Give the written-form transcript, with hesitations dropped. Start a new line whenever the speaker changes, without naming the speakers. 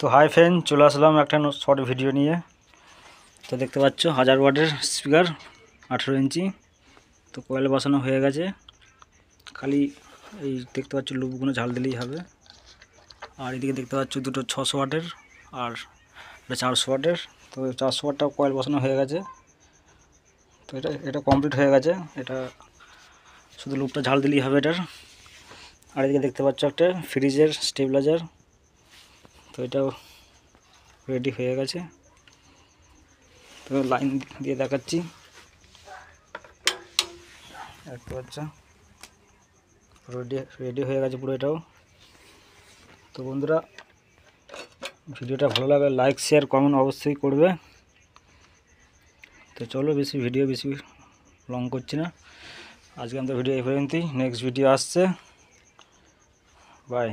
তো hi friend, চলে আসলাম একটা শর্ট ভিডিও নিয়ে। তো দেখতে পাচ্ছ 1000 ওয়াটের স্পিকার 18 ইঞ্চি। তো কয়েল বসানো হয়ে গেছে, খালি এই দেখতে পাচ্ছ লুপগুলো ঝাল দিলেই হবে। আর এদিকে দেখতে পাচ্ছ দুটো 600 ওয়াটের আর এটা 400 ওয়াটের। তো 400 ওয়াটটা কয়েল বসানো হয়ে গেছে। তো এটা কমপ্লিট হয়ে গেছে, এটা শুধু লুপটা ঝাল দিলেই হবে এটার। আর এদিকে দেখতে পাচ্ছ একটা ফ্রিজের স্টেবিলাইজার, তো এটাও রেডি হয়ে গেছে। তো লাইন দিয়ে দেখাচ্ছি, দেখতে পাচ্ছ রেডি হয়ে গেছে পুরো এটাও। তো বন্ধুরা, ভিডিওটা ভালো লাগে লাইক শেয়ার কমেন্ট অবশ্যই করবে। তো চলো, ভিডিও বেশি লং করছি না, আজকে আমাদের ভিডিও এই পর্যন্তই। নেক্সট ভিডিও আসছে, বাই।